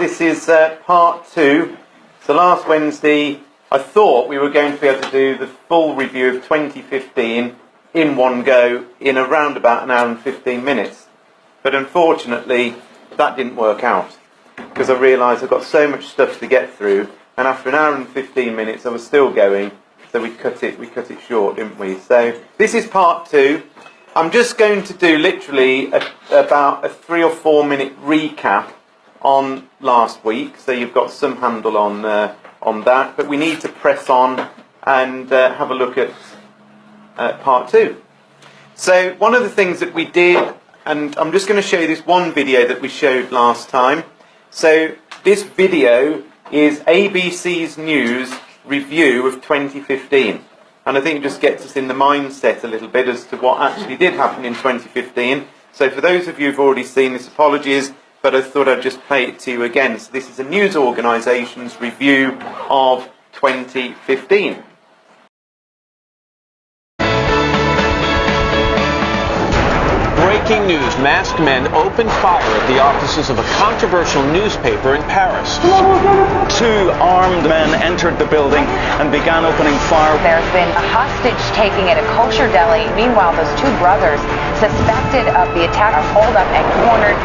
this is part 2. So last Wednesday I thought we were going to be able to do the full review of 2015 in one go in around about an hour and 15 minutes. But unfortunately that didn't work out, because I realised I've got so much stuff to get through, and after an hour and 15 minutes I was still going, so we cut it short, didn't we? So this is part 2. I'm just going to do literally about a 3 or 4 minute recap on last week, so you've got some handle on that, but we need to press on and have a look at part 2. So one of the things that we did, and I'm just going to show you this one video that we showed last time. So this video is ABC's News review of 2015. And I think it just gets us in the mindset a little bit as to what actually did happen in 2015. So for those of you who've already seen this, apologies, but I thought I'd just play it to you again. So this is a news organisation's review of 2015. Breaking news, masked men opened fire at the offices of a controversial newspaper in Paris. 2 armed men entered the building and began opening fire. There's been a hostage taking at a kosher deli. Meanwhile, those 2 brothers suspected of the attack are holed up and cornered.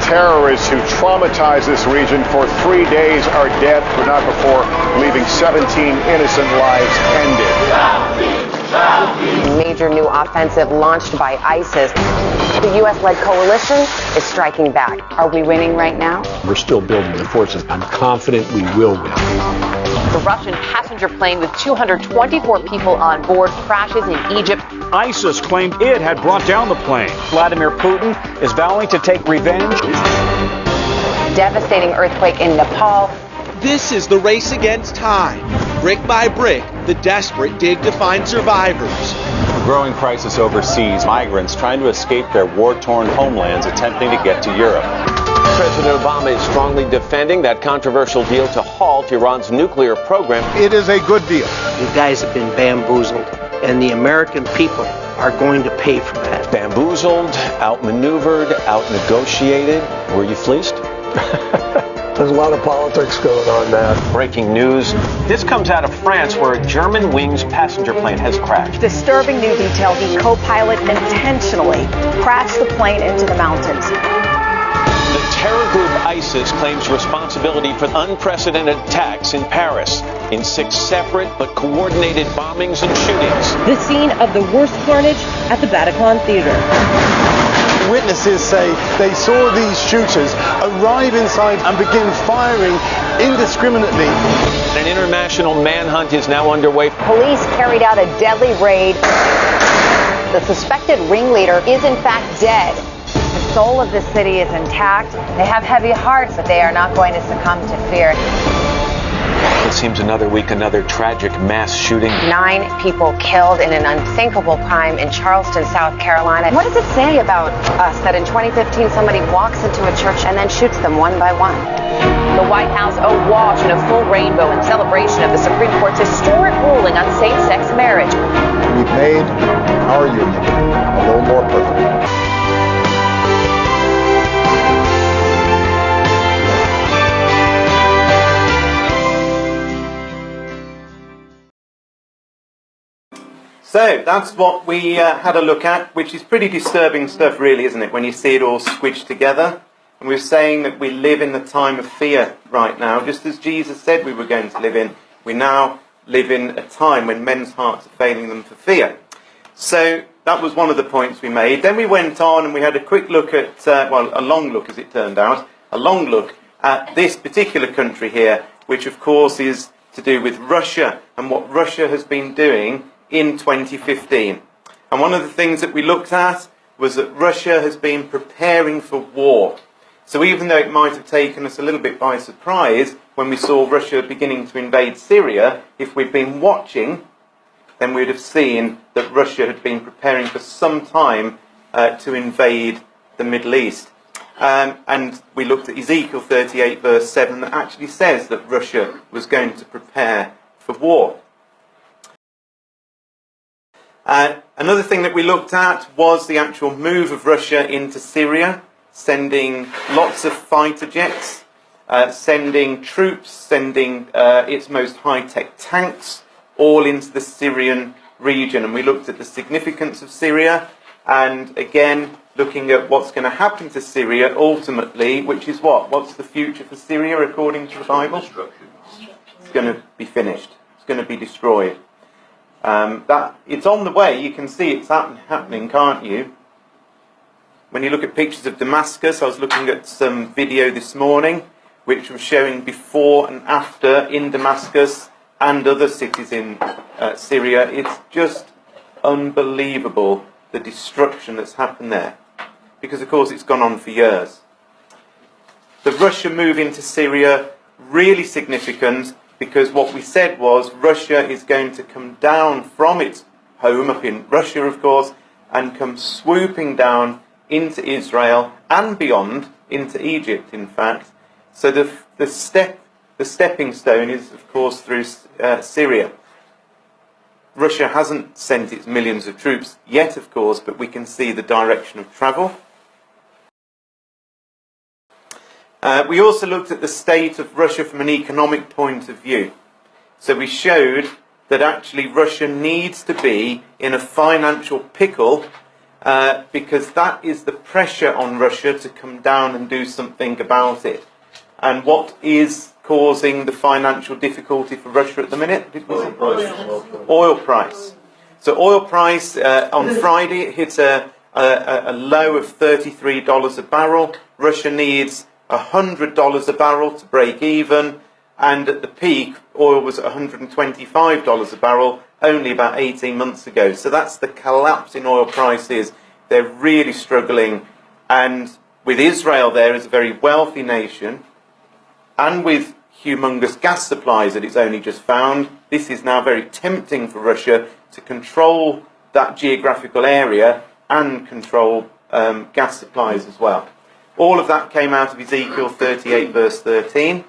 Terrorists who traumatized this region for 3 days are dead, but not before leaving 17 innocent lives ended. Major new offensive launched by ISIS. The U.S.-led coalition is striking back. Are we winning right now? We're still building the forces. I'm confident we will win. The Russian passenger plane with 224 people on board crashes in Egypt. ISIS claimed it had brought down the plane. Vladimir Putin is vowing to take revenge. Devastating earthquake in Nepal. This is the race against time. Brick by brick, the desperate dig to find survivors. A growing crisis overseas, migrants trying to escape their war-torn homelands attempting to get to Europe. President Obama is strongly defending that controversial deal to halt Iran's nuclear program. It is a good deal. You guys have been bamboozled, and the American people are going to pay for that. Bamboozled, outmaneuvered, outnegotiated. Were you fleeced? There's a lot of politics going on now. Breaking news. This comes out of France, where a German wings passenger plane has crashed. Disturbing new detail. The co-pilot intentionally crashed the plane into the mountains. The terror group ISIS claims responsibility for unprecedented attacks in Paris in 6 separate but coordinated bombings and shootings. The scene of the worst carnage at the Bataclan Theater. Witnesses say they saw these shooters arrive inside and begin firing indiscriminately. An international manhunt is now underway. Police carried out a deadly raid. The suspected ringleader is in fact dead. The soul of the city is intact. They have heavy hearts, but they are not going to succumb to fear. It seems another week, another tragic mass shooting. 9 people killed in an unthinkable crime in Charleston, South Carolina. What does it say about us that in 2015 somebody walks into a church and then shoots them one by one? The White House awash in a full rainbow in celebration of the Supreme Court's historic ruling on same-sex marriage. We've made our union a little more perfect. So that's what we had a look at, which is pretty disturbing stuff really, isn't it, when you see it all squished together. And we're saying that we live in the time of fear right now, just as Jesus said we were going to live in. We now live in a time when men's hearts are failing them for fear. So that was one of the points we made. Then we went on and we had a quick look at, a long look as it turned out, a long look at this particular country here, which of course is to do with Russia and what Russia has been doing in 2015. And one of the things that we looked at was that Russia has been preparing for war. So even though it might have taken us a little bit by surprise when we saw Russia beginning to invade Syria, if we'd been watching, then we'd have seen that Russia had been preparing for some time to invade the Middle East. And we looked at Ezekiel 38 verse 7 that actually says that Russia was going to prepare for war. Another thing that we looked at was the actual move of Russia into Syria, sending lots of fighter jets. sending troops, sending its most high-tech tanks all into the Syrian region. And we looked at the significance of Syria, and again looking at what's going to happen to Syria ultimately, which is what? What's the future for Syria according to the Bible? It's going to be finished. It's going to be destroyed. That it's on the way. You can see it's happening, can't you? When you look at pictures of Damascus, I was looking at some video this morning which was showing before and after in Damascus and other cities in Syria. It's just unbelievable, the destruction that's happened there. Because, of course, it's gone on for years. The Russia move into Syria, really significant, because what we said was Russia is going to come down from its home up in Russia, of course, and come swooping down into Israel and beyond, into Egypt, in fact. So the stepping stone is, of course, through Syria. Russia hasn't sent its millions of troops yet, of course, but we can see the direction of travel. We also looked at the state of Russia from an economic point of view. So we showed that actually Russia needs to be in a financial pickle because that is the pressure on Russia to come down and do something about it. And what is causing the financial difficulty for Russia at the minute? Oil price. So oil price on Friday it hit a low of $33 a barrel. Russia needs $100 a barrel to break even, and at the peak oil was at $125 a barrel only about 18 months ago. So that's the collapse in oil prices. They're really struggling, and with Israel there as a very wealthy nation and with humongous gas supplies that it's only just found, this is now very tempting for Russia to control that geographical area and control gas supplies as well. All of that came out of Ezekiel 38 verse 13.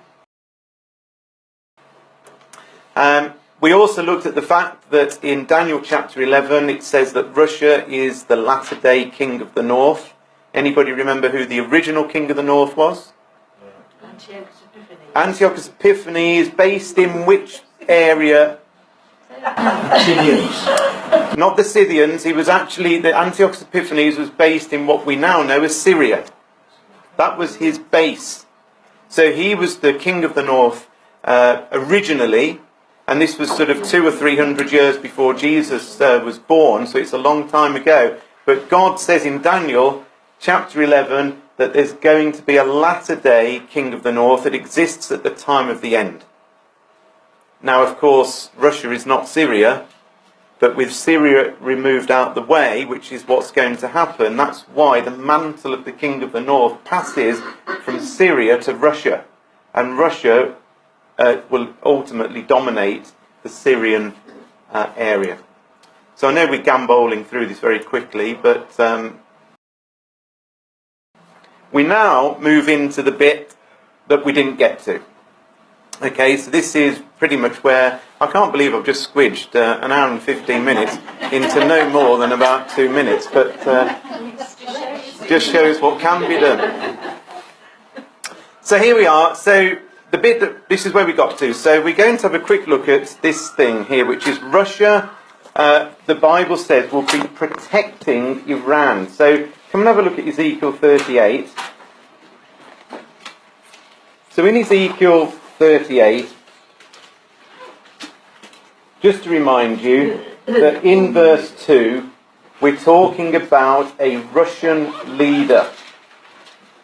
We also looked at the fact that in Daniel chapter 11 it says that Russia is the latter-day king of the north. Anybody remember who the original king of the north was? Antiochus Epiphanes, based in which area? Scythians. Not the Scythians. He was actually, the Antiochus Epiphanes was based in what we now know as Syria. That was his base. So he was the king of the north originally, and this was sort of 200 or 300 years before Jesus was born, so it's a long time ago. But God says in Daniel chapter 11 that there's going to be a latter-day king of the north that exists at the time of the end. Now, of course, Russia is not Syria, but with Syria removed out the way, which is what's going to happen, that's why the mantle of the king of the north passes from Syria to Russia. And Russia will ultimately dominate the Syrian area. So I know we're gamboling through this very quickly, but we now move into the bit that we didn't get to. Okay, so this is pretty much where, I can't believe I've just squidged an hour and 15 minutes into no more than about 2 minutes, but just shows what can be done. So here we are. So the bit that, this is where we got to. So we're going to have a quick look at this thing here, which is Russia, the Bible says, will be protecting Iran. So come and have a look at Ezekiel 38. So in Ezekiel 38, just to remind you that in verse 2, we're talking about a Russian leader.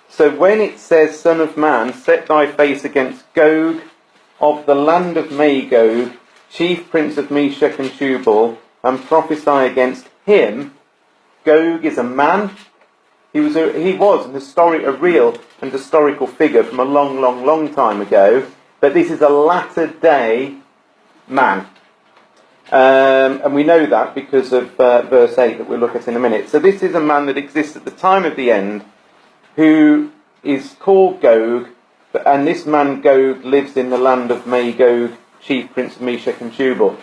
So when it says, Son of man, set thy face against Gog of the land of Magog, chief prince of Meshech and Tubal, and prophesy against him. Gog is a man. He was a real and historical figure from a long, long, long time ago. But this is a latter-day man. And we know that because of verse 8 that we'll look at in a minute. So this is a man that exists at the time of the end, who is called Gog, and this man Gog lives in the land of Magog, chief prince of Meshech and Tubal.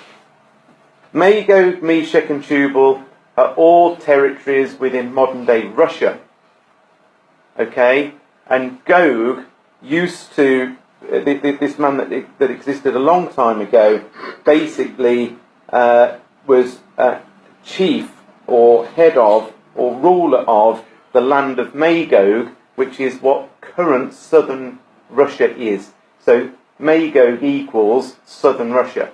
Magog, Meshech and Tubal are all territories within modern-day Russia. Okay? And Gog used to, this man that existed a long time ago, basically was chief or head of or ruler of the land of Magog, which is what current southern Russia is. So Magog equals southern Russia.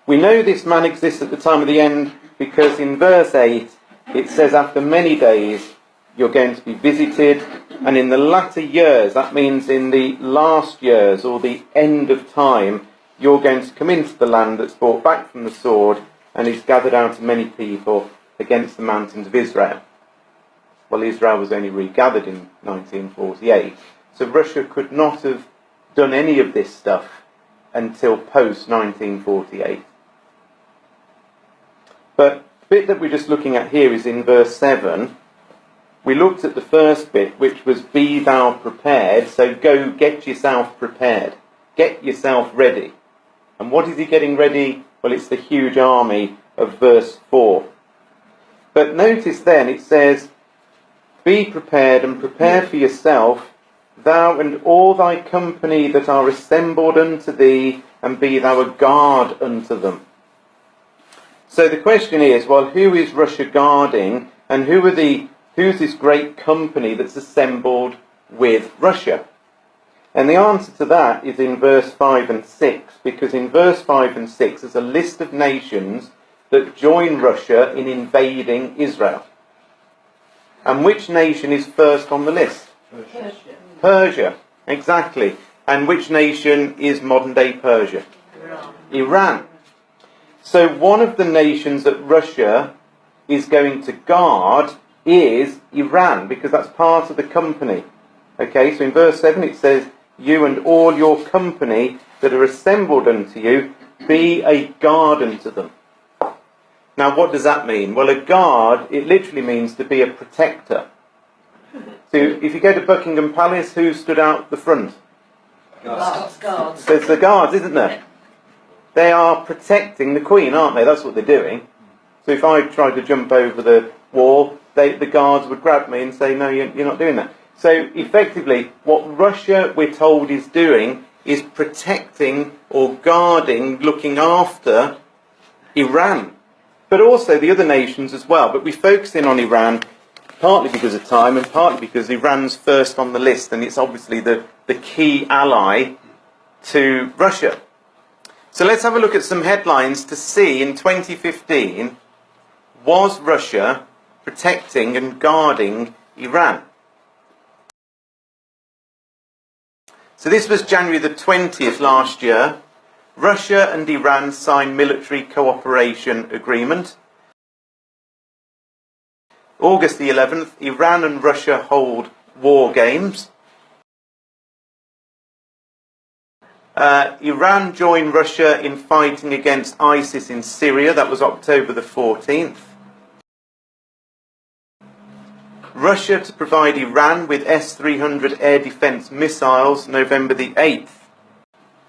We know this man exists at the time of the end because in verse 8 it says, after many days you're going to be visited, and in the latter years, that means in the last years or the end of time, you're going to come into the land that's brought back from the sword and is gathered out of many people against the mountains of Israel. Well, Israel was only regathered in 1948, so Russia could not have done any of this stuff until post-1948. But the bit that we're just looking at here is in verse 7. We looked at the first bit, which was, be thou prepared, so go get yourself prepared. Get yourself ready. And what is he getting ready? Well, it's the huge army of verse 4. But notice then it says, be prepared and prepare for yourself, thou and all thy company that are assembled unto thee, and be thou a guard unto them. So the question is, well, who is Russia guarding, and who's this great company that's assembled with Russia? And the answer to that is in verse 5 and 6, because in verse 5 and 6 there's a list of nations that join Russia in invading Israel. And which nation is first on the list? Persia, exactly. And which nation is modern-day Persia? Iran. So one of the nations that Russia is going to guard is Iran, because that's part of the company. Okay, so in verse 7 it says, you and all your company that are assembled unto you, be a guard unto them. Now what does that mean? Well, a guard, it literally means to be a protector. So if you go to Buckingham Palace, who stood out the front? Guards. There's the guards, isn't there? They are protecting the Queen, aren't they? That's what they're doing. So if I tried to jump over the wall, the guards would grab me and say, no, you're not doing that. So effectively, what Russia, we're told, is doing is protecting or guarding, looking after Iran. But also the other nations as well. But we focus in on Iran partly because of time and partly because Iran's first on the list, and it's obviously the key ally to Russia. So let's have a look at some headlines to see in 2015, was Russia protecting and guarding Iran? So this was January the 20th last year. Russia and Iran signed military cooperation agreement. August the 11th, Iran and Russia hold war games. Iran joined Russia in fighting against ISIS in Syria. That was October the 14th. Russia to provide Iran with S-300 air defence missiles, November the 8th.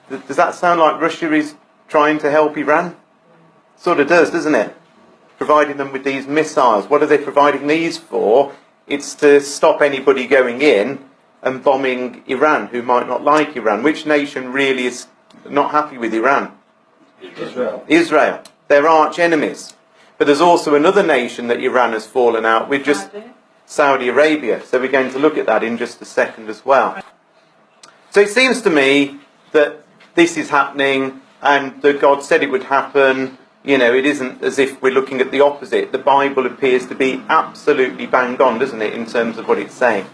Does that sound like Russia is trying to help Iran? Sort of does, doesn't it? Providing them with these missiles. What are they providing these for? It's to stop anybody going in and bombing Iran who might not like Iran. Which nation really is not happy with Iran? Israel. They're arch enemies. But there's also another nation that Iran has fallen out with, just Saudi Arabia. So we're going to look at that in just a second as well. So it seems to me that this is happening and that God said it would happen. You know, it isn't as if we're looking at the opposite. The Bible appears to be absolutely bang on, doesn't it, in terms of what it's saying.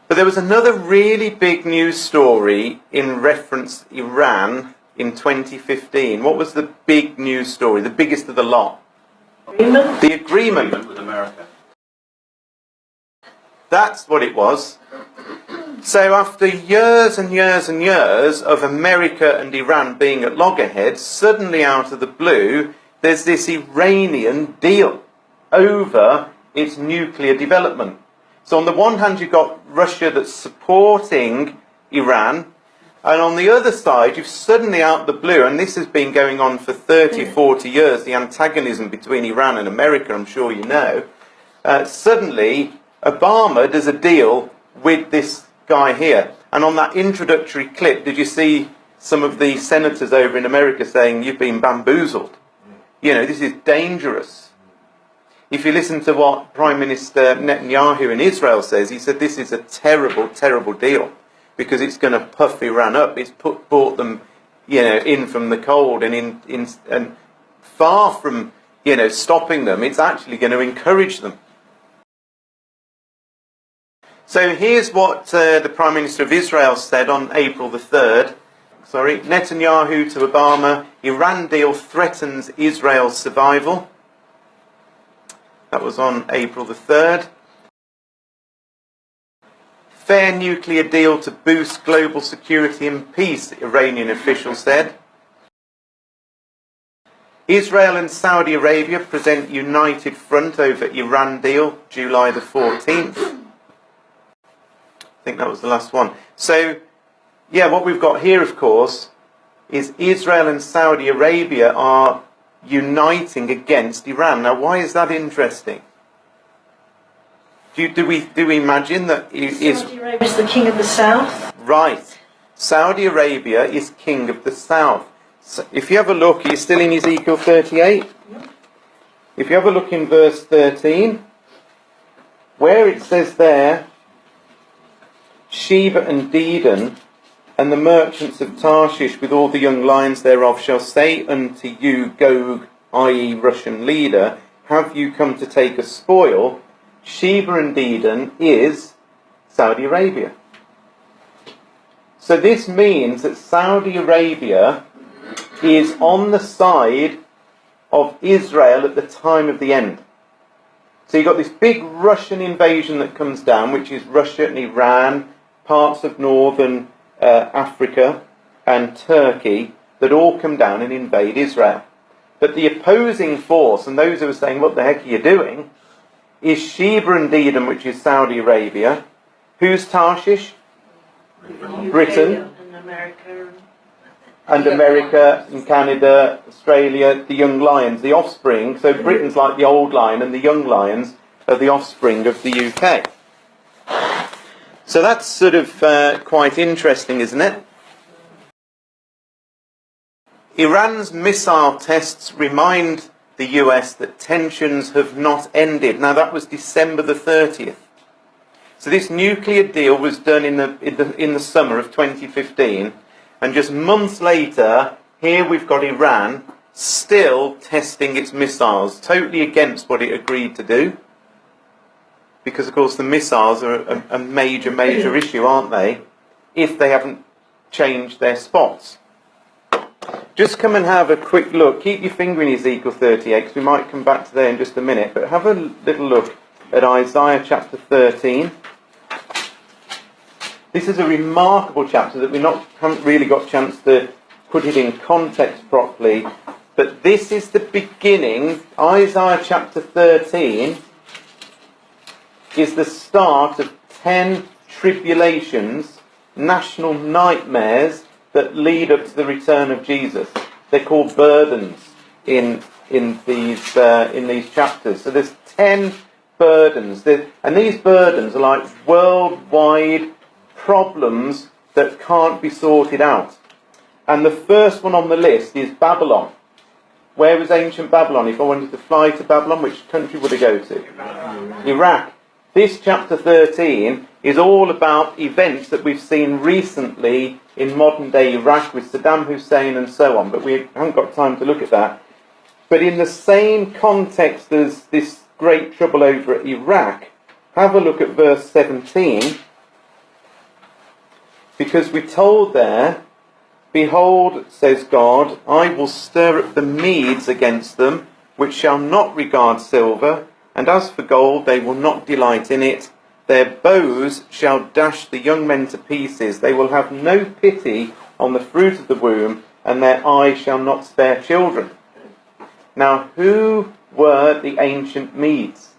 But there was another really big news story in reference to Iran in 2015. What was the big news story, the biggest of the lot? The agreement with America. That's what it was. So after years and years and years of America and Iran being at loggerheads, suddenly out of the blue, there's this Iranian deal over its nuclear development. So on the one hand, you've got Russia that's supporting Iran, and on the other side, you've suddenly out of the blue, and this has been going on for 30, 40 years, the antagonism between Iran and America, I'm sure you know, suddenly Obama does a deal with this guy here. And on that introductory clip, did you see some of the senators over in America saying, you've been bamboozled? You know, this is dangerous. If you listen to what Prime Minister Netanyahu in Israel says, he said this is a terrible, terrible deal because it's going to puff Iran up. It's brought them, you know, in from the cold and and far from, you know, stopping them. It's actually going to encourage them. So here's what the Prime Minister of Israel said on April the 3rd. Netanyahu to Obama, Iran deal threatens Israel's survival. That was on April the 3rd. Fair nuclear deal to boost global security and peace, Iranian official said. Israel and Saudi Arabia present united front over Iran deal, July the 14th. I think that was the last one. So, yeah, what we've got here, of course, is Israel and Saudi Arabia are uniting against Iran. Now, why is that interesting? Do we imagine that Saudi Arabia is the king of the south? Right. Saudi Arabia is king of the south. So if you have a look, you're still in Ezekiel 38. If you have a look in verse 13, where it says there, Sheba and Dedan and the merchants of Tarshish with all the young lions thereof shall say unto you, Gog, i.e. Russian leader, have you come to take a spoil? Sheba and Dedan is Saudi Arabia. So this means that Saudi Arabia is on the side of Israel at the time of the end. So you've got this big Russian invasion that comes down, which is Russia and Iran, parts of northern Africa and Turkey, that all come down and invade Israel. But the opposing force, and those who are saying, what the heck are you doing, is Sheba and Dedan, which is Saudi Arabia. Who's Tarshish? Britain. And America and Canada, Australia, the young lions, the offspring. So Britain's like the old lion, and the young lions are the offspring of the UK. So that's sort of quite interesting, isn't it? Iran's missile tests remind the US that tensions have not ended. Now that was December the 30th. So this nuclear deal was done in the summer of 2015, and just months later, here we've got Iran still testing its missiles, totally against what it agreed to do. Because, of course, the missiles are a major, major issue, aren't they? If they haven't changed their spots. Just come and have a quick look. Keep your finger in Ezekiel 38, because we might come back to there in just a minute. But have a little look at Isaiah chapter 13. This is a remarkable chapter that we haven't really got a chance to put it in context properly. But this is the beginning. Isaiah chapter 13 is the start of 10 tribulations, national nightmares that lead up to the return of Jesus. They're called burdens in these chapters. So there's 10 burdens, and these burdens are like worldwide problems that can't be sorted out. And the first one on the list is Babylon. Where was ancient Babylon? If I wanted to fly to Babylon, which country would I go to? Iraq. This chapter 13 is all about events that we've seen recently in modern day Iraq with Saddam Hussein and so on, but we haven't got time to look at that. But in the same context as this great trouble over at Iraq, have a look at verse 17, because we're told there, behold, says God, I will stir up the Medes against them, which shall not regard silver, and as for gold, they will not delight in it. Their bows shall dash the young men to pieces. They will have no pity on the fruit of the womb, and their eyes shall not spare children. Now, who were the ancient Medes?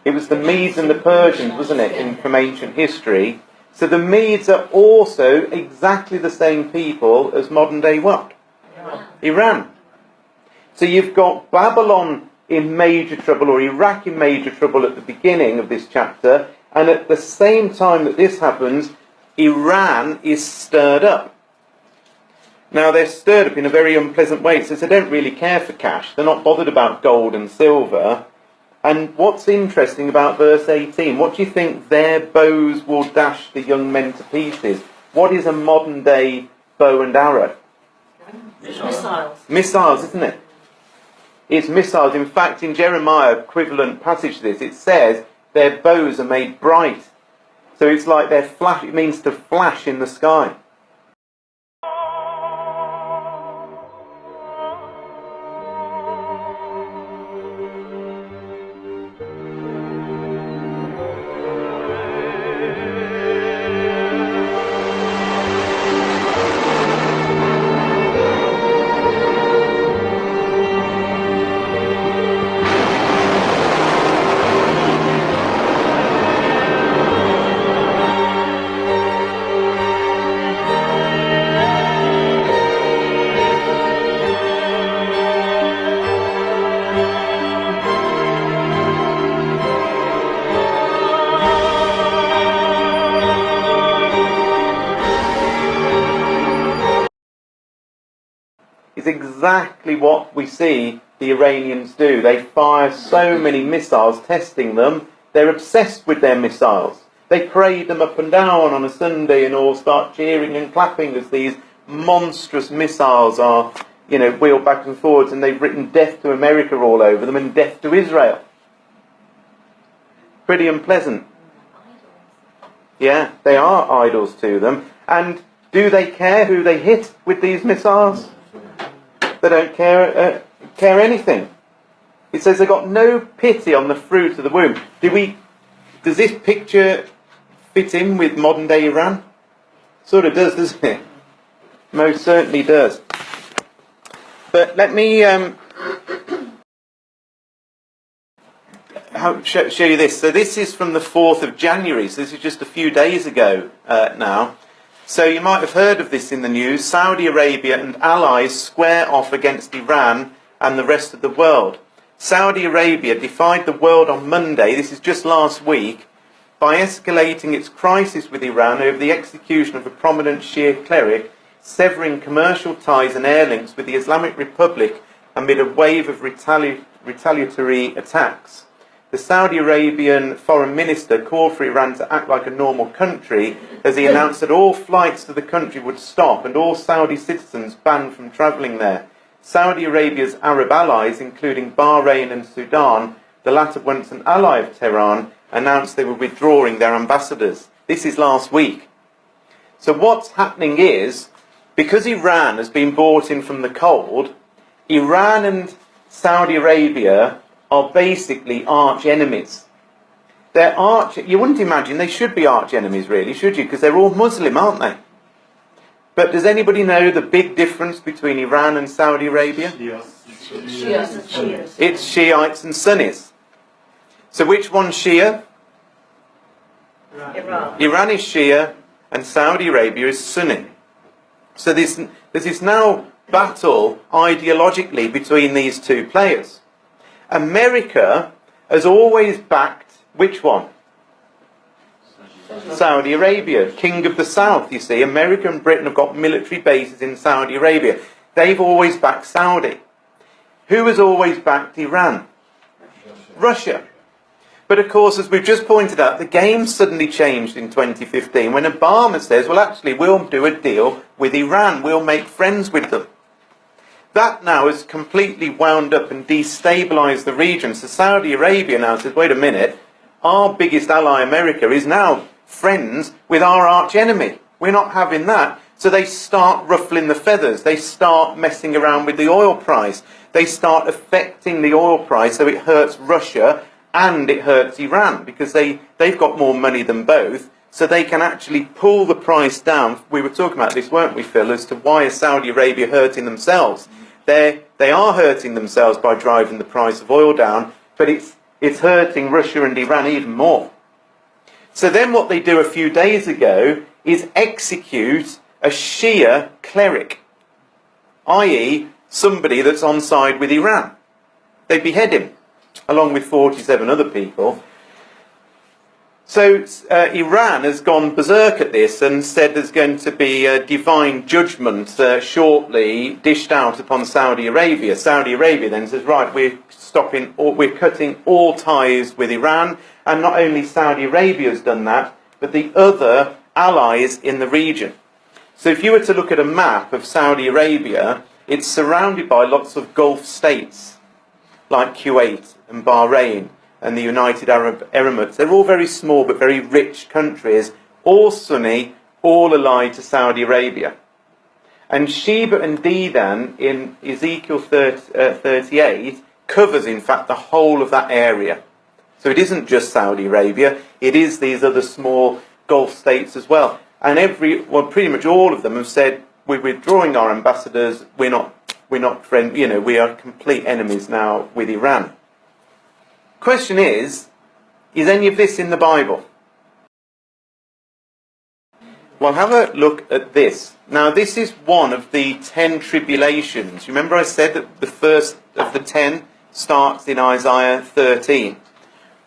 It was the Medes and the Persians, wasn't it, from ancient history? So the Medes are also exactly the same people as modern day what? Iran. So you've got Babylon in major trouble, or Iraq in major trouble at the beginning of this chapter, And at the same time that this happens, Iran is stirred up. Now, they're stirred up in a very unpleasant way. It says they don't really care for cash. They're not bothered about gold and silver. And what's interesting about verse 18, what do you think? Their bows will dash the young men to pieces. What is a modern day bow and arrow? Missiles. Missiles, isn't it? It's missiles. In fact, in Jeremiah, equivalent passage to this, it says their bows are made bright. So it's like they're flash. It means to flash in the sky. Exactly what we see the Iranians do. They fire so many missiles, testing them. They're obsessed with their missiles. They parade them up and down on a Sunday and all start cheering and clapping as these monstrous missiles are, wheeled back and forwards, and they've written death to America all over them and death to Israel. Pretty unpleasant. Yeah, they are idols to them. And do they care who they hit with these missiles? They don't care anything. It says they've got no pity on the fruit of the womb. Does this picture fit in with modern day Iran? Sort of does, doesn't it? Most certainly does. But let me show you this. So this is from the 4th of January. So this is just a few days ago now. So you might have heard of this in the news. Saudi Arabia and allies square off against Iran and the rest of the world. Saudi Arabia defied the world on Monday, this is just last week, by escalating its crisis with Iran over the execution of a prominent Shia cleric, severing commercial ties and air links with the Islamic Republic amid a wave of retaliatory attacks. The Saudi Arabian foreign minister called for Iran to act like a normal country as he announced that all flights to the country would stop and all Saudi citizens banned from travelling there. Saudi Arabia's Arab allies, including Bahrain and Sudan, the latter once an ally of Tehran, announced they were withdrawing their ambassadors. This is last week. So what's happening is, because Iran has been brought in from the cold, Iran and Saudi Arabia are basically arch enemies. You wouldn't imagine they should be arch enemies, really, should you? Because they're all Muslim, aren't they? But does anybody know the big difference between Iran and Saudi Arabia? Shias and Shias. It's Shiites and Sunnis. So which one's Shia? Iran. Iran is Shia and Saudi Arabia is Sunni. So there's this now battle ideologically between these two players. America has always backed which one? Saudi Arabia, king of the south, you see. America and Britain have got military bases in Saudi Arabia. They've always backed Saudi. Who has always backed Iran? Russia. But of course, as we've just pointed out, the game suddenly changed in 2015 when Obama says, well, actually, we'll do a deal with Iran. We'll make friends with them. That now has completely wound up and destabilised the region. So Saudi Arabia now says, wait a minute, our biggest ally, America, is now friends with our arch enemy. We're not having that. So they start ruffling the feathers. They start messing around with the oil price. They start affecting the oil price so it hurts Russia and it hurts Iran because they've got more money than both. So they can actually pull the price down. We were talking about this, weren't we, Phil, as to why is Saudi Arabia hurting themselves? They are hurting themselves by driving the price of oil down, but it's hurting Russia and Iran even more. So then what they do a few days ago is execute a Shia cleric, i.e. somebody that's on side with Iran. They behead him, along with 47 other people. So Iran has gone berserk at this and said there's going to be a divine judgment shortly dished out upon Saudi Arabia. Saudi Arabia then says, right, we're cutting all ties with Iran, and not only Saudi Arabia has done that, but the other allies in the region. So if you were to look at a map of Saudi Arabia, it's surrounded by lots of Gulf states, like Kuwait and Bahrain and the United Arab Emirates. They're all very small but very rich countries, all Sunni, all allied to Saudi Arabia. And Sheba and Dedan in Ezekiel 38 covers, in fact, the whole of that area. So it isn't just Saudi Arabia, it is these other small Gulf states as well. And pretty much all of them have said, we're withdrawing our ambassadors, we're not friends, we are complete enemies now with Iran. Question is any of this in the Bible? Well, have a look at this. Now, this is one of the 10 tribulations. Remember I said that the first of the 10 starts in Isaiah 13.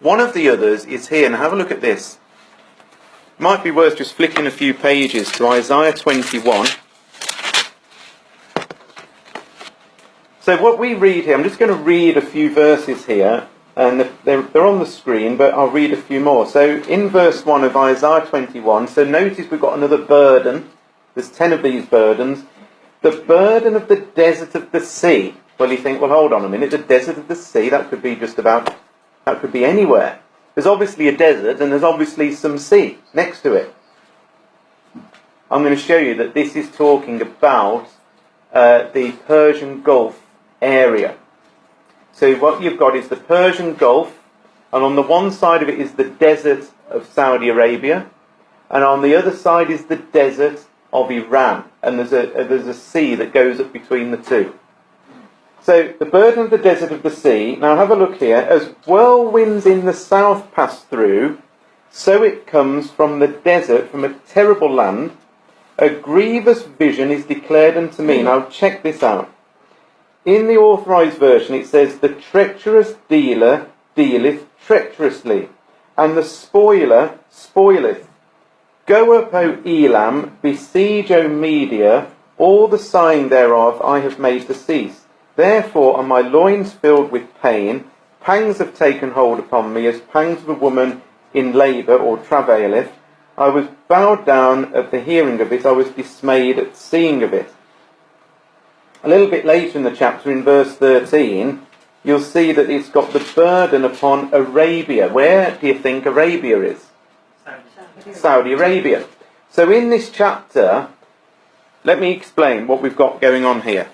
One of the others is here, and have a look at this. Might be worth just flicking a few pages to Isaiah 21. So what we read here, I'm just going to read a few verses here, and they're on the screen, but I'll read a few more. So in verse 1 of Isaiah 21, so notice we've got another burden. There's 10 of these burdens. The burden of the desert of the sea. Well, you think, well, hold on a minute, the desert of the sea, that could be anywhere. There's obviously a desert, and there's obviously some sea next to it. I'm going to show you that this is talking about the Persian Gulf area. So what you've got is the Persian Gulf, and on the one side of it is the desert of Saudi Arabia, and on the other side is the desert of Iran, and there's a sea that goes up between the two. So the burden of the desert of the sea, now have a look here, as whirlwinds in the south pass through, so it comes from the desert, from a terrible land, a grievous vision is declared unto me. Now check this out. In the authorized version it says, the treacherous dealer dealeth treacherously, and the spoiler spoileth. Go up, O Elam, besiege, O Media, all the sighing thereof I have made to cease. Therefore are my loins filled with pain, pangs have taken hold upon me, as pangs of a woman in labour or travaileth. I was bowed down at the hearing of it, I was dismayed at seeing of it. A little bit later in the chapter, in verse 13, you'll see that it's got the burden upon Arabia. Where do you think Arabia is? Saudi Arabia. So in this chapter, let me explain what we've got going on here.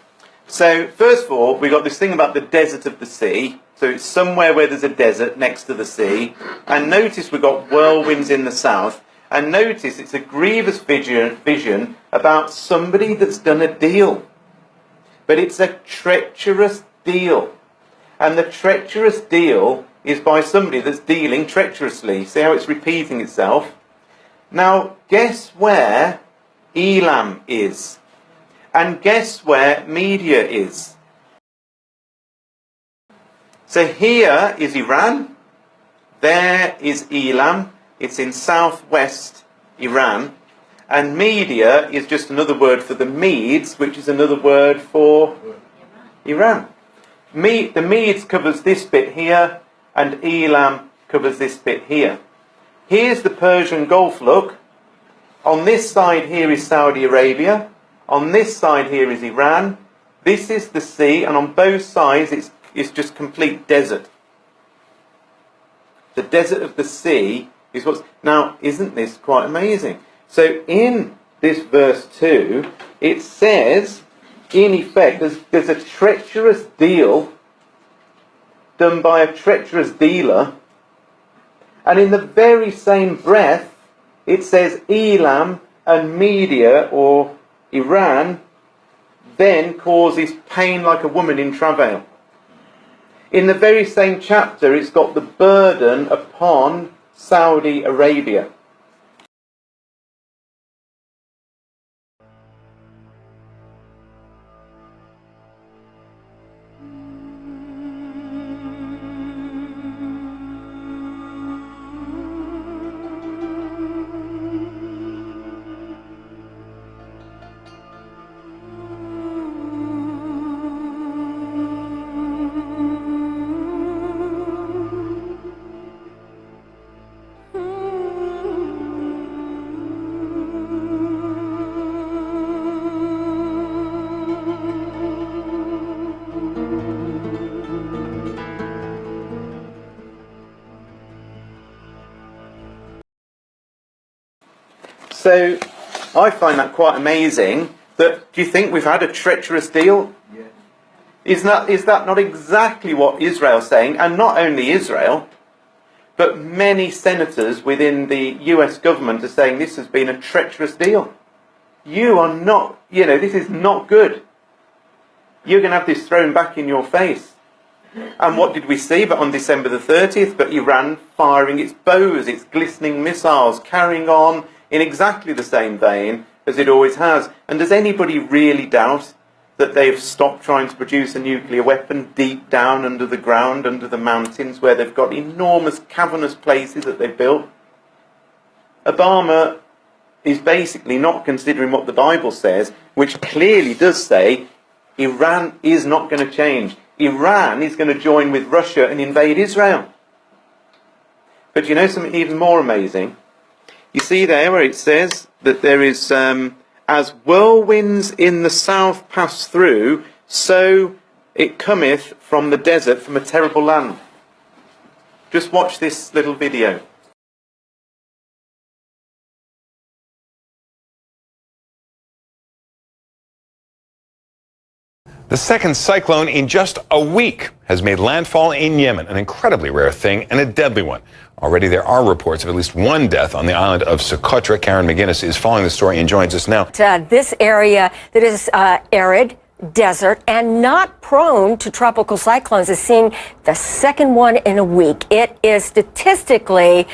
So first of all, we've got this thing about the desert of the sea. So it's somewhere where there's a desert next to the sea. And notice we've got whirlwinds in the south. And notice it's a grievous vision about somebody that's done a deal. But it's a treacherous deal. And the treacherous deal is by somebody that's dealing treacherously. See how it's repeating itself? Now, guess where Elam is? And guess where Media is? So here is Iran. There is Elam. It's in southwest Iran. And Media is just another word for the Medes, which is another word for Iran. The Medes covers this bit here, and Elam covers this bit here. Here's the Persian Gulf, look. On this side here is Saudi Arabia. On this side here is Iran. This is the sea, and on both sides it's just complete desert. The desert of the sea is what's... Now, isn't this quite amazing? So in this verse 2, it says, in effect, there's a treacherous deal done by a treacherous dealer, and in the very same breath, it says Elam and Media, or Iran, then causes pain like a woman in travail. In the very same chapter, it's got the burden upon Saudi Arabia. So I find that quite amazing. That, do you think we've had a treacherous deal? Is that not exactly what Israel's saying? And not only Israel, but many senators within the US government are saying this has been a treacherous deal. You are not, this is not good. You're going to have this thrown back in your face. And what did we see but on December the 30th? But Iran firing its bows, its glistening missiles, carrying on in exactly the same vein as it always has. And does anybody really doubt that they've stopped trying to produce a nuclear weapon deep down under the ground, under the mountains, where they've got enormous cavernous places that they've built? Obama is basically not considering what the Bible says, which clearly does say Iran is not going to change. Iran is going to join with Russia and invade Israel. But you know something even more amazing? You see there where it says that there is, as whirlwinds in the south pass through, so it cometh from the desert, from a terrible land. Just watch this little video. The second cyclone in just a week has made landfall in Yemen, an incredibly rare thing and a deadly one. Already there are reports of at least one death on the island of Socotra. Karen McGinnis is following the story and joins us now. This area that is arid, desert, and not prone to tropical cyclones is seeing the second one in a week. It is statistically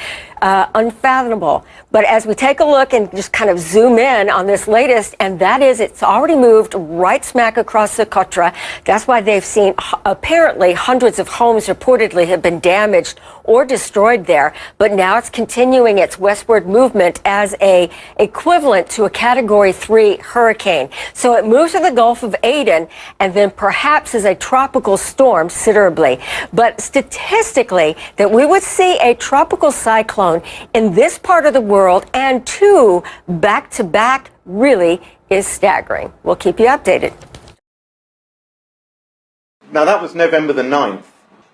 unfathomable. But as we take a look and just kind of zoom in on this latest, and that is it's already moved right smack across Socotra. That's why they've seen apparently hundreds of homes reportedly have been damaged or destroyed there. But now it's continuing its westward movement as a equivalent to a Category 3 hurricane. So it moves to the Gulf of Aden and then perhaps as a tropical storm considerably. But statistically, that we would see a tropical cyclone in this part of the world and two back to back really is staggering. We'll keep you updated. Now that was November the 9th.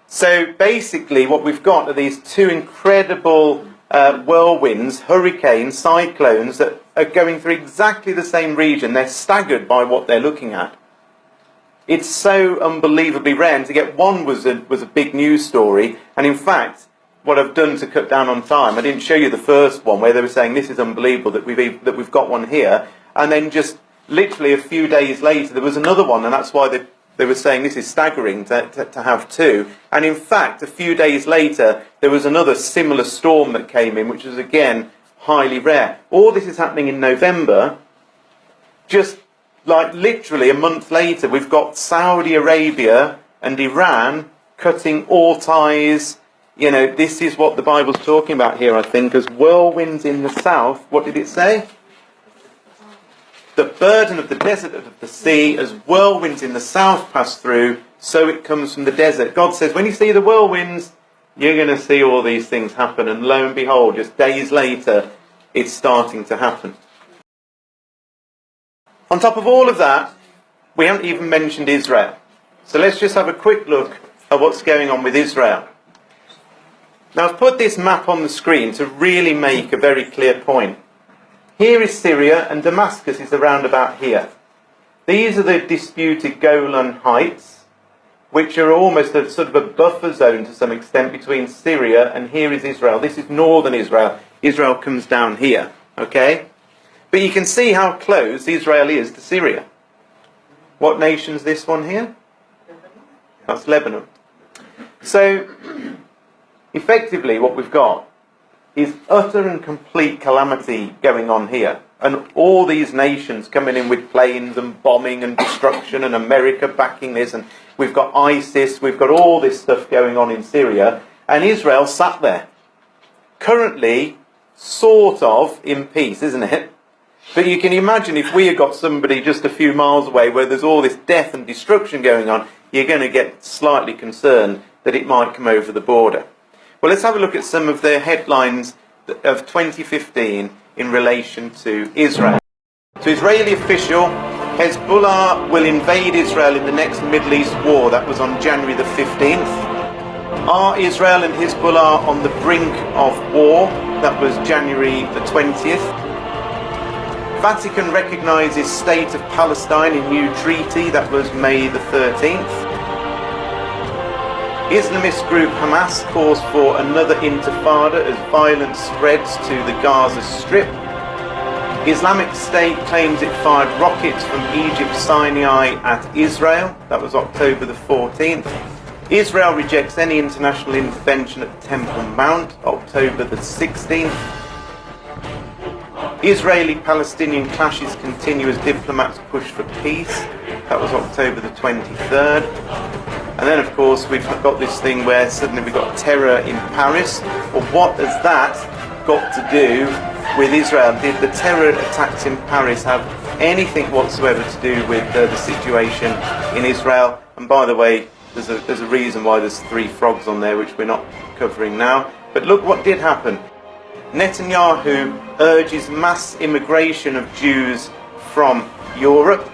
So basically what we've got are these two incredible whirlwinds, hurricanes, cyclones that are going through exactly the same region. They're staggered by what they're looking at. It's so unbelievably rare, and to get one was a big news story. And in fact, what I've done to cut down on time, I didn't show you the first one where they were saying this is unbelievable that we've got one here, and then just literally a few days later there was another one, and that's why they were saying this is staggering to have two. And in fact, a few days later there was another similar storm that came in, which was again highly rare. All this is happening in November. Just like literally a month later, we've got Saudi Arabia and Iran cutting all ties. You know, this is what the Bible's talking about here, I think, as whirlwinds in the south. What did it say? The burden of the desert of the sea, as whirlwinds in the south pass through, so it comes from the desert. God says, when you see the whirlwinds, you're going to see all these things happen. And lo and behold, just days later, it's starting to happen. On top of all of that, we haven't even mentioned Israel. So let's just have a quick look at what's going on with Israel. Now I've put this map on the screen to really make a very clear point. Here is Syria and Damascus is around about here. These are the disputed Golan Heights, which are almost a sort of a buffer zone to some extent between Syria and here is Israel. This is northern Israel. Israel comes down here, okay? But you can see how close Israel is to Syria. What nation's this one here? That's Lebanon. So, effectively what we've got is utter and complete calamity going on here. And all these nations coming in with planes and bombing and destruction, and America backing this, and we've got ISIS, we've got all this stuff going on in Syria, and Israel sat there. Currently, sort of in peace, isn't it? But you can imagine if we had got somebody just a few miles away where there's all this death and destruction going on, you're going to get slightly concerned that it might come over the border. Well, let's have a look at some of the headlines of 2015 in relation to Israel. So, Israeli official, Hezbollah will invade Israel in the next Middle East war. That was on January the 15th. Are Israel and Hezbollah on the brink of war? That was January the 20th. Vatican recognises State of Palestine in new treaty. That was May the 13th. Islamist group Hamas calls for another intifada as violence spreads to the Gaza Strip. Islamic State claims it fired rockets from Egypt's Sinai at Israel. That was October the 14th. Israel rejects any international intervention at Temple Mount, October the 16th. Israeli-Palestinian clashes continue as diplomats push for peace. That was October the 23rd. And then, of course, we've got this thing where suddenly we've got terror in Paris. Well, what has that got to do with Israel? Did the terror attacks in Paris have anything whatsoever to do with the situation in Israel? And by the way, there's a reason why there's 3 frogs on there, which we're not covering now. But look what did happen. Netanyahu urges mass immigration of Jews from Europe.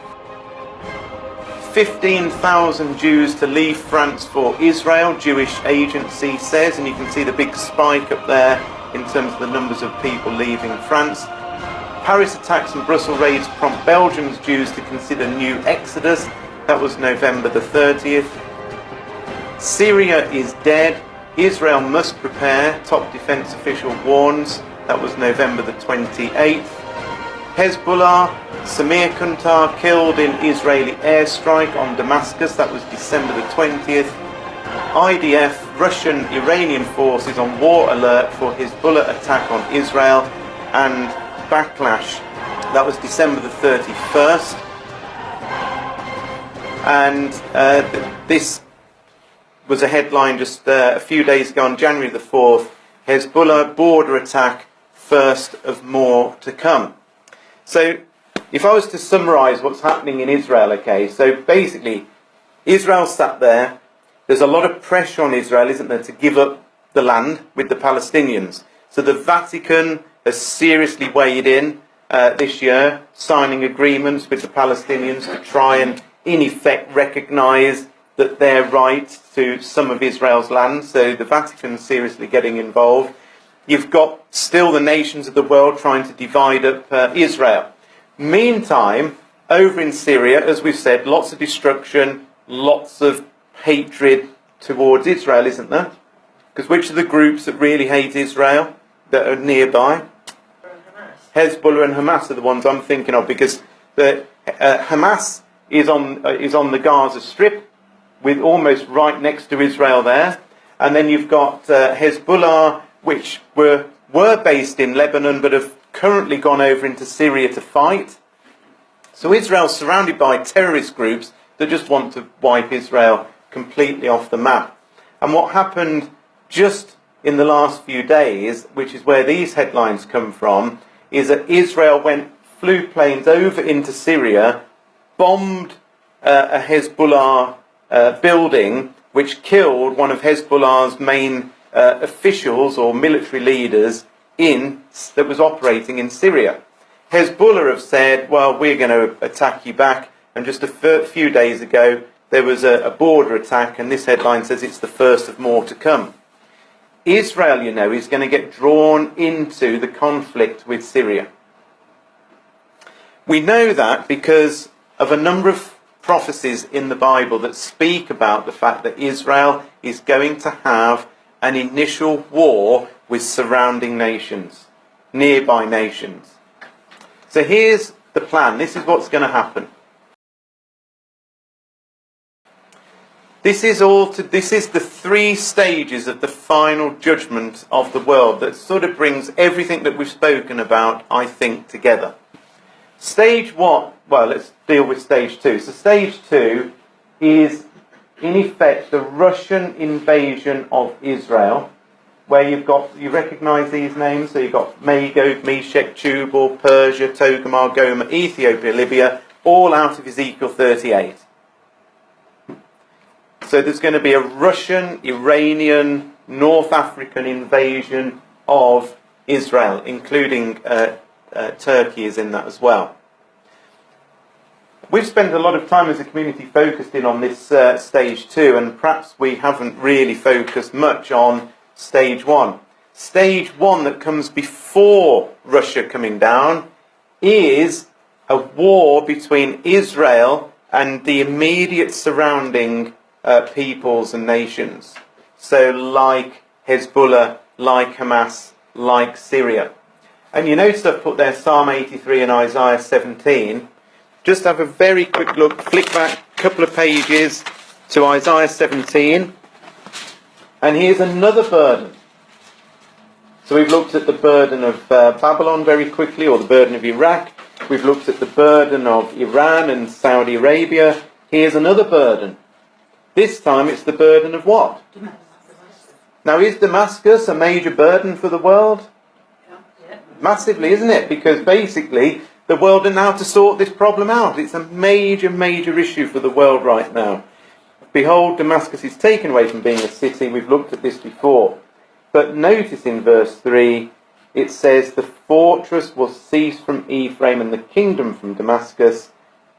15,000 Jews to leave France for Israel, Jewish agency says, and you can see the big spike up there in terms of the numbers of people leaving France. Paris attacks and Brussels raids prompt Belgium's Jews to consider new exodus. That was November the 30th. Syria is dead. Israel must prepare, top defense official warns. That was November the 28th. Hezbollah, Samir Kuntar killed in Israeli airstrike on Damascus. That was December the 20th. IDF, Russian-Iranian forces on war alert for Hezbollah attack on Israel and backlash. That was December the 31st. And this was a headline just a few days ago on January the 4th. Hezbollah border attack, first of more to come. So if I was to summarise what's happening in Israel, okay, so basically Israel sat there. There's a lot of pressure on Israel, isn't there, to give up the land with the Palestinians. So the Vatican has seriously weighed in this year, signing agreements with the Palestinians to try and, in effect, recognise that they're right to some of Israel's land. So the Vatican's seriously getting involved. You've got still the nations of the world trying to divide up Israel. Meantime, over in Syria, as we've said, lots of destruction, lots of hatred towards Israel, isn't there? Because which are the groups that really hate Israel that are nearby? Hezbollah and Hamas are the ones I'm thinking of, because the Hamas is on the Gaza Strip, with almost right next to Israel there, and then you've got Hezbollah, which were based in Lebanon but have currently gone over into Syria to fight. So Israel's surrounded by terrorist groups that just want to wipe Israel completely off the map. And what happened just in the last few days, which is where these headlines come from, is that Israel flew planes over into Syria, bombed a Hezbollah building, which killed one of Hezbollah's main officials or military leaders that was operating in Syria. Hezbollah have said, well, we're going to attack you back. And just a few days ago, there was a border attack, and this headline says it's the first of more to come. Israel, you know, is going to get drawn into the conflict with Syria. We know that because of a number of prophecies in the Bible that speak about the fact that Israel is going to have an initial war with surrounding nations, nearby nations. So here's the plan. This is what's going to happen. This is the 3 stages of the final judgment of the world that sort of brings everything that we've spoken about, I think, together. Stage 1, well, let's deal with stage 2. So stage 2 is, in effect, the Russian invasion of Israel, where you recognise these names, so you've got Magog, Meshech, Tubal, Persia, Togarmah, Gomer, Ethiopia, Libya, all out of Ezekiel 38. So there's going to be a Russian, Iranian, North African invasion of Israel, including Turkey is in that as well. We've spent a lot of time as a community focused in on this stage 2, and perhaps we haven't really focused much on stage 1. Stage 1 that comes before Russia coming down is a war between Israel and the immediate surrounding peoples and nations. So like Hezbollah, like Hamas, like Syria. And you notice I've put there Psalm 83 and Isaiah 17. Just have a very quick look, flick back a couple of pages to Isaiah 17. And here's another burden. So we've looked at the burden of Babylon very quickly, or the burden of Iraq. We've looked at the burden of Iran and Saudi Arabia. Here's another burden. This time it's the burden of what? Now, is Damascus a major burden for the world? Massively, isn't it? Because basically the world are now to sort this problem out. It's a major, major issue for the world right now. Behold, Damascus is taken away from being a city. We've looked at this before. But notice in verse 3, it says, the fortress will cease from Ephraim and the kingdom from Damascus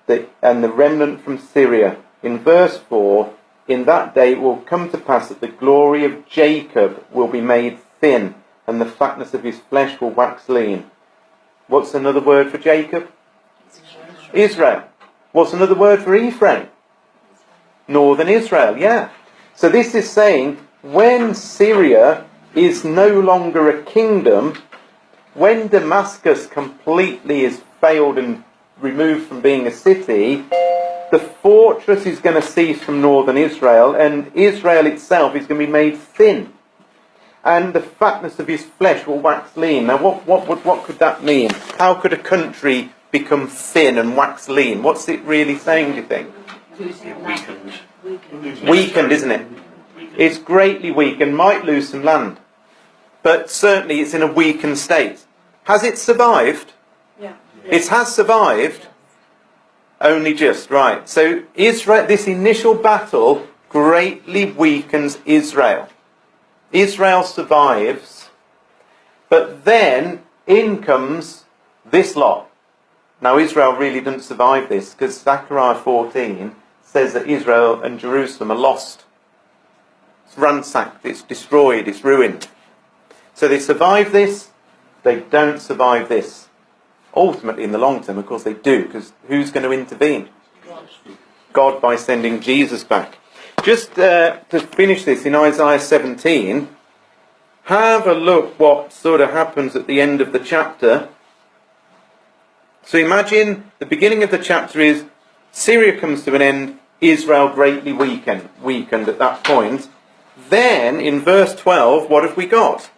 and the remnant from Syria. In verse 4, in that day it will come to pass that the glory of Jacob will be made thin, and the fatness of his flesh will wax lean. What's another word for Jacob? Israel. What's another word for Ephraim? Northern Israel, yeah. So this is saying, when Syria is no longer a kingdom, when Damascus completely is failed and removed from being a city, the fortress is going to cease from northern Israel, and Israel itself is going to be made thin. And the fatness of his flesh will wax lean. Now, what could that mean? How could a country become thin and wax lean? What's it really saying, do you think? Weakened, isn't it? It's greatly weakened, might lose some land. But certainly it's in a weakened state. Has it survived? Yeah. It has survived, only just, right. So Israel, this initial battle greatly weakens Israel. Israel survives, but then in comes this lot. Now Israel really didn't survive this, because Zechariah 14 says that Israel and Jerusalem are lost. It's ransacked, it's destroyed, it's ruined. So they survive this, they don't survive this. Ultimately, in the long term, of course they do, because who's going to intervene? God, by sending Jesus back. Just to finish this, in Isaiah 17, have a look what sort of happens at the end of the chapter. So imagine the beginning of the chapter is Syria comes to an end, Israel greatly weakened at that point. Then, in verse 12, what have we got?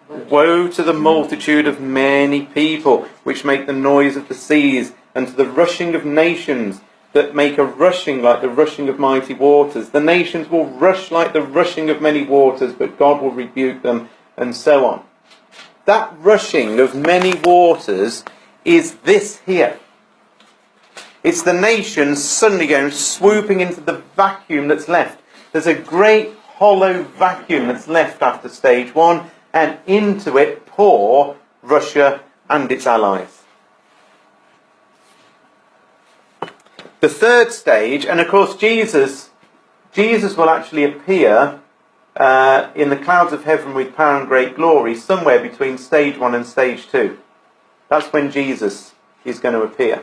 Woe to the multitude of many people, which make the noise of the seas, and to the rushing of nations, that make a rushing like the rushing of mighty waters. The nations will rush like the rushing of many waters, but God will rebuke them, and so on. That rushing of many waters is this here. It's the nations suddenly going swooping into the vacuum that's left. There's a great hollow vacuum that's left after stage one, and into it pour Russia and its allies. The third stage, and of course Jesus will actually appear in the clouds of heaven with power and great glory somewhere between stage 1 and stage 2. That's when Jesus is going to appear.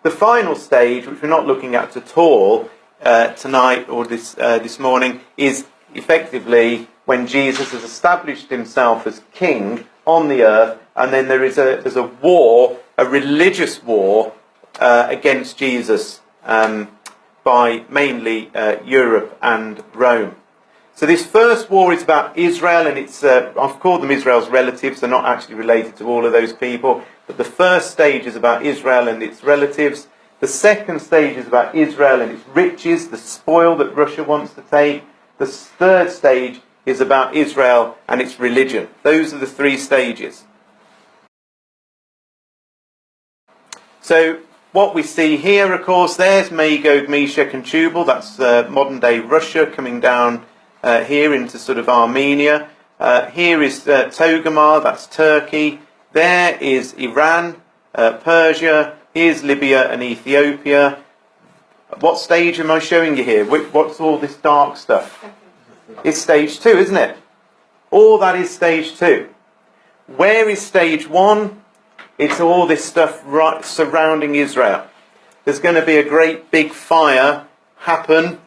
The final stage, which we're not looking at all tonight or this morning, is effectively when Jesus has established himself as king on the earth, and then there's a war, a religious war, against Jesus by mainly Europe and Rome. So this first war is about Israel, and it's I've called them Israel's relatives. They're not actually related to all of those people, but the first stage is about Israel and its relatives. The second stage is about Israel and its riches, the spoil that Russia wants to take. The third stage is about Israel and its religion. Those are the three stages. So what we see here, of course, there's Magog, Meshech and Tubal. That's modern-day Russia coming down here into sort of Armenia. Here is Togarmah, that's Turkey. There is Iran, Persia. Here's Libya and Ethiopia. What stage am I showing you here? What's all this dark stuff? It's stage 2, isn't it? All that is stage 2. Where is stage 1? It's all this stuff right surrounding Israel. There's going to be a great big fire happen,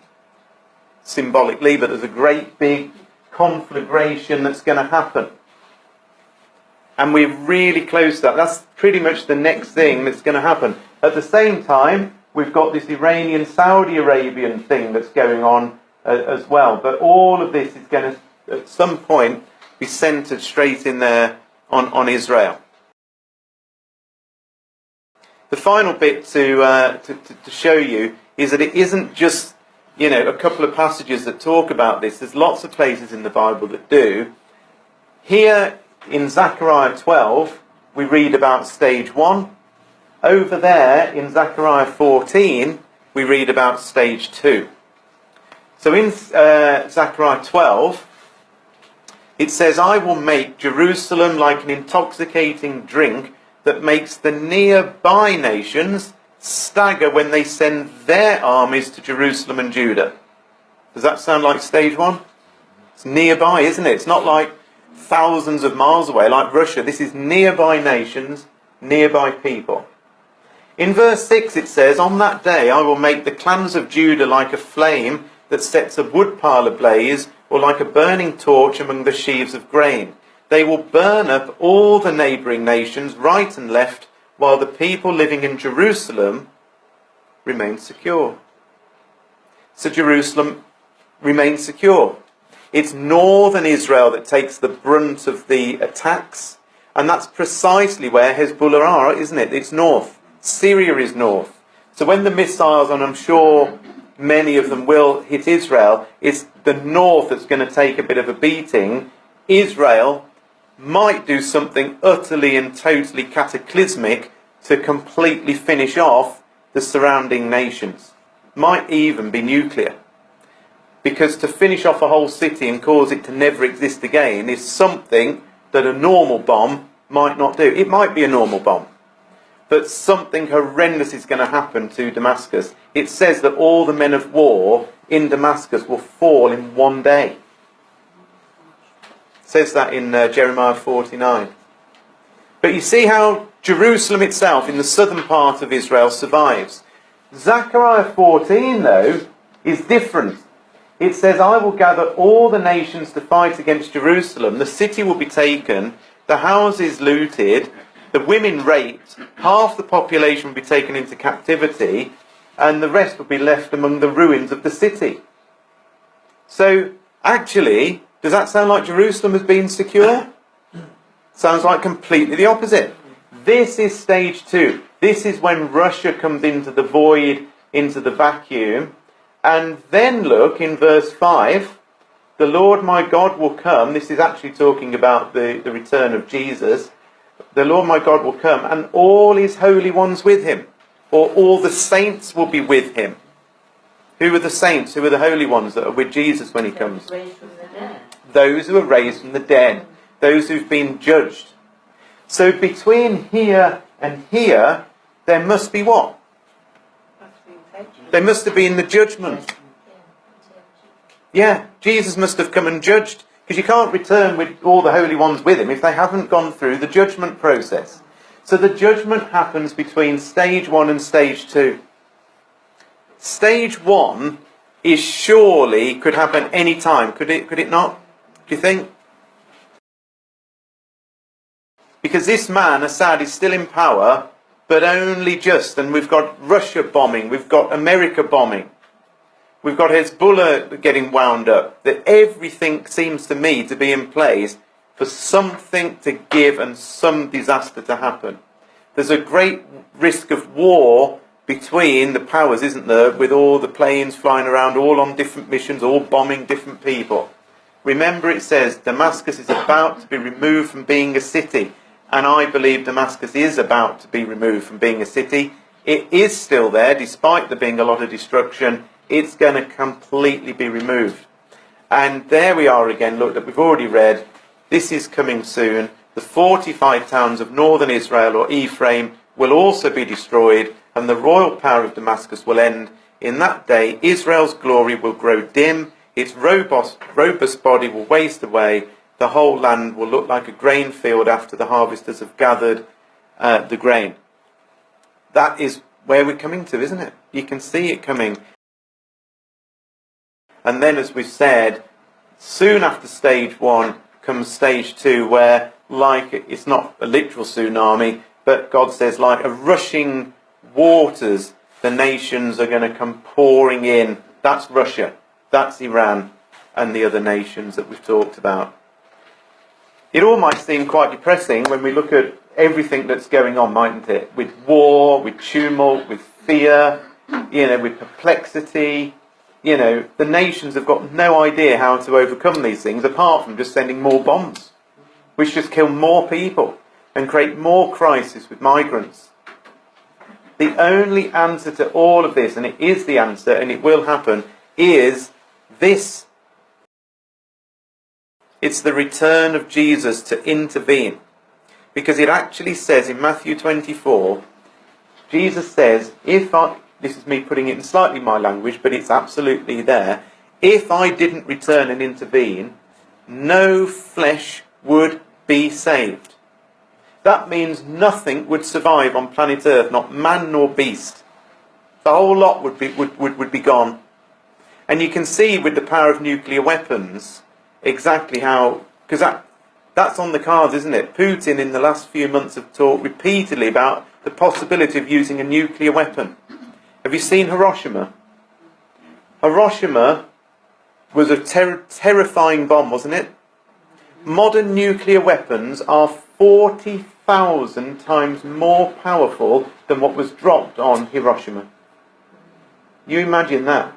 symbolically, but there's a great big conflagration that's going to happen. And we're really close to that. That's pretty much the next thing that's going to happen. At the same time, we've got this Iranian-Saudi Arabian thing that's going on as well. But all of this is going to, at some point, be centred straight in there on Israel. The final bit to show you is that it isn't just, a couple of passages that talk about this. There's lots of places in the Bible that do. Here in Zechariah 12, we read about stage 1. Over there in Zechariah 14, we read about stage 2. So in Zechariah 12, it says, I will make Jerusalem like an intoxicating drink that makes the nearby nations stagger when they send their armies to Jerusalem and Judah. Does that sound like stage 1? It's nearby, isn't it? It's not like thousands of miles away, like Russia. This is nearby nations, nearby people. In verse 6 it says, on that day I will make the clans of Judah like a flame that sets a woodpile ablaze, or like a burning torch among the sheaves of grain. They will burn up all the neighbouring nations, right and left, while the people living in Jerusalem remain secure. So Jerusalem remains secure. It's northern Israel that takes the brunt of the attacks, and that's precisely where Hezbollah are, isn't it? It's north. Syria is north. So when the missiles, and I'm sure many of them will hit Israel, it's the north that's going to take a bit of a beating. Israel might do something utterly and totally cataclysmic to completely finish off the surrounding nations. Might even be nuclear. Because to finish off a whole city and cause it to never exist again is something that a normal bomb might not do. It might be a normal bomb, but something horrendous is going to happen to Damascus. It says that all the men of war in Damascus will fall in one day. It says that in Jeremiah 49. But you see how Jerusalem itself, in the southern part of Israel, survives. Zechariah 14, though, is different. It says, I will gather all the nations to fight against Jerusalem. The city will be taken, the houses looted, the women raped, half the population will be taken into captivity, and the rest will be left among the ruins of the city. So, actually, does that sound like Jerusalem has been secure? Sounds like completely the opposite. This is stage 2. This is when Russia comes into the void, into the vacuum. And then look in verse 5, the Lord my God will come. This is actually talking about the return of Jesus. The Lord my God will come, and all his holy ones with him, or all the saints will be with him. Who are the saints? Who are the holy ones that are with Jesus when he comes? Those who are raised from the dead. Those who've been judged. So between here and here, there must be what? They must have been the judgment. Yeah, Jesus must have come and judged. Because you can't return with all the holy ones with him if they haven't gone through the judgment process. So the judgment happens between stage 1 and stage 2. Stage 1 is surely could happen any time. Could it not? Do you think? Because this man, Assad, is still in power, but only just. And we've got Russia bombing. We've got America bombing. We've got Hezbollah getting wound up. That everything seems to me to be in place for something to give and some disaster to happen. There's a great risk of war between the powers, isn't there? With all the planes flying around, all on different missions, all bombing different people. Remember it says Damascus is about to be removed from being a city. And I believe Damascus is about to be removed from being a city. It is still there, despite there being a lot of destruction. It's going to completely be removed. And there we are again, look, that we've already read. This is coming soon. The fortified towns of northern Israel, or Ephraim, will also be destroyed, and the royal power of Damascus will end. In that day, Israel's glory will grow dim, its robust body will waste away, the whole land will look like a grain field after the harvesters have gathered, the grain. That is where we're coming to, isn't it? You can see it coming. And then, as we've said, soon after stage 1 comes stage 2, where, like, it's not a literal tsunami, but God says, like a rushing waters, the nations are going to come pouring in. That's Russia, that's Iran, and the other nations that we've talked about. It all might seem quite depressing when we look at everything that's going on, mightn't it? With war, with tumult, with fear, with perplexity. The nations have got no idea how to overcome these things, apart from just sending more bombs, which just kill more people and create more crisis with migrants. The only answer to all of this, and it is the answer, and it will happen, is this. It's the return of Jesus to intervene. Because it actually says in Matthew 24, Jesus says, this is me putting it in slightly my language, but it's absolutely there. If I didn't return and intervene, no flesh would be saved. That means nothing would survive on planet Earth, not man nor beast. The whole lot would be gone. And you can see with the power of nuclear weapons exactly how, because that's on the cards, isn't it? Putin in the last few months have talked repeatedly about the possibility of using a nuclear weapon. Have you seen Hiroshima? Hiroshima was a terrifying bomb, wasn't it? Modern nuclear weapons are 40,000 times more powerful than what was dropped on Hiroshima. You imagine that?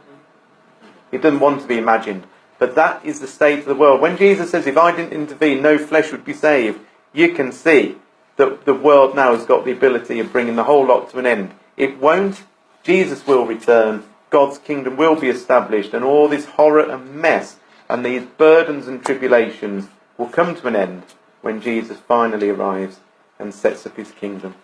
It doesn't want to be imagined. But that is the state of the world. When Jesus says, if I didn't intervene, no flesh would be saved, you can see that the world now has got the ability of bringing the whole lot to an end. It won't. Jesus will return. God's kingdom will be established. And all this horror and mess and these burdens and tribulations will come to an end when Jesus finally arrives and sets up his kingdom.